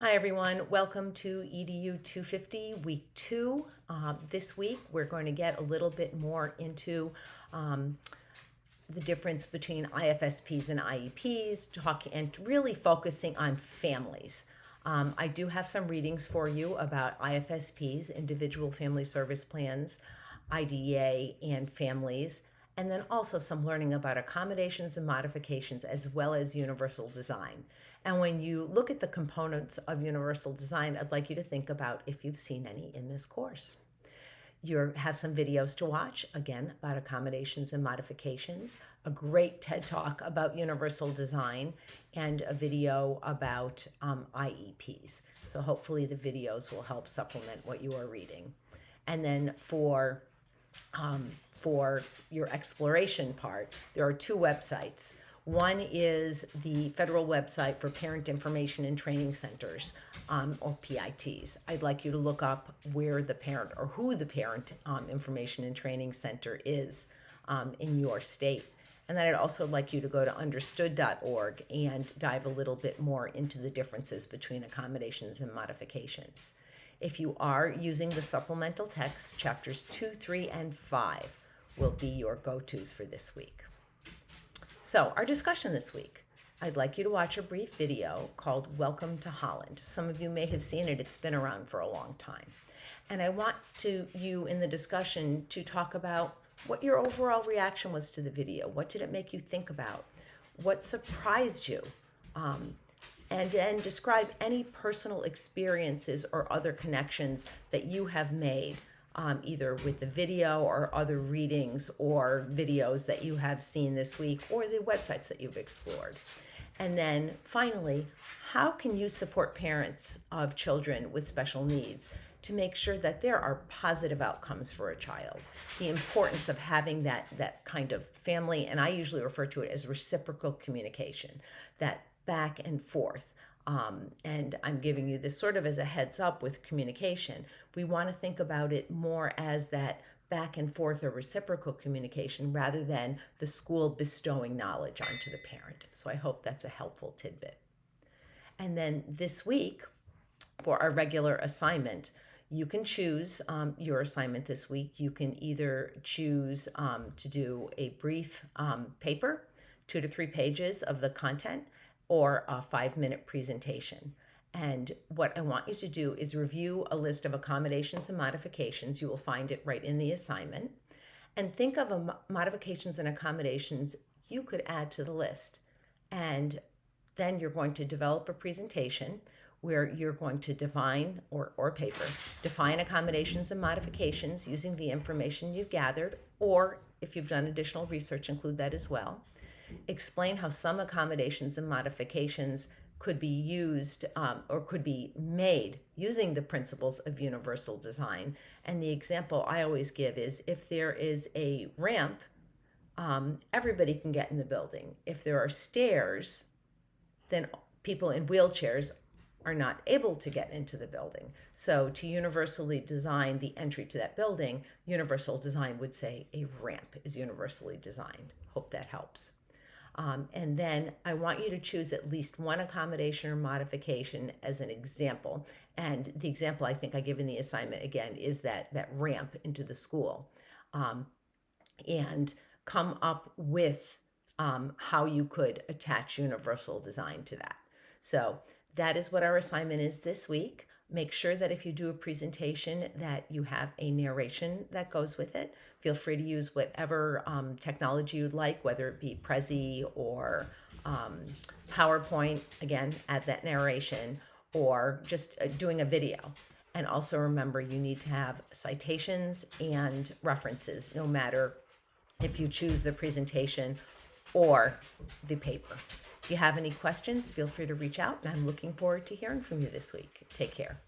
Hi everyone, welcome to EDU250 week 2. This week we're going to get a little bit more into the difference between IFSPs and IEPs, and really focusing on families. I do have some readings for you about IFSPs, Individual Family Service Plans, IDEA, and families, and then also some learning about accommodations and modifications as well as universal design. And when you look at the components of universal design, I'd like you to think about if you've seen any in this course. You have some videos to watch, again, about accommodations and modifications, a great TED Talk about universal design, and a video about IEPs. So hopefully the videos will help supplement what you are reading. And then for your exploration part, there are two websites. One is the federal website for Parent Information and Training Centers, or PITs. I'd like you to look up where the parent or who the Parent Information and Training Center is in your state. And then I'd also like you to go to understood.org and dive a little bit more into the differences between accommodations and modifications. If you are using the supplemental text, chapters 2, 3, and 5 will be your go-tos for this week. So our discussion this week, I'd like you to watch a brief video called Welcome to Holland. Some of you may have seen it. It's been around for a long time. And I want you in the discussion to talk about what your overall reaction was to the video. What did it make you think about? What surprised you? And then describe any personal experiences or other connections that you have made, either with the video or other readings or videos that you have seen this week or the websites that you've explored. And then finally, how can you support parents of children with special needs to make sure that there are positive outcomes for a child? The importance of having that kind of family, and I usually refer to it as reciprocal communication, that back and forth. And I'm giving you this sort of as a heads up with communication. We want to think about it more as that back and forth or reciprocal communication rather than the school bestowing knowledge onto the parent. So I hope that's a helpful tidbit. And then this week, for our regular assignment, you can choose your assignment this week. You can either choose to do a brief paper, 2 to 3 pages of the content, or a 5-minute presentation. And what I want you to do is review a list of accommodations and modifications. You will find it right in the assignment. And think of modifications and accommodations you could add to the list. And then you're going to develop a presentation where you're going to define, or define accommodations and modifications using the information you've gathered, or if you've done additional research, include that as well. Explain how some accommodations and modifications could be used or could be made using the principles of universal design. And the example I always give is if there is a ramp, everybody can get in the building. If there are stairs, then people in wheelchairs are not able to get into the building. So to universally design the entry to that building, universal design would say a ramp is universally designed. Hope that helps. And then I want you to choose at least one accommodation or modification as an example. And the example I think I give in the assignment, again, is that ramp into the school. And come up with how you could attach universal design to that. So that is what our assignment is this week. Make sure that if you do a presentation that you have a narration that goes with it. Feel free to use whatever technology you'd like, whether it be Prezi or PowerPoint, again, add that narration, or just doing a video. And also remember, you need to have citations and references, no matter if you choose the presentation or the paper. If you have any questions, feel free to reach out, and I'm looking forward to hearing from you this week. Take care.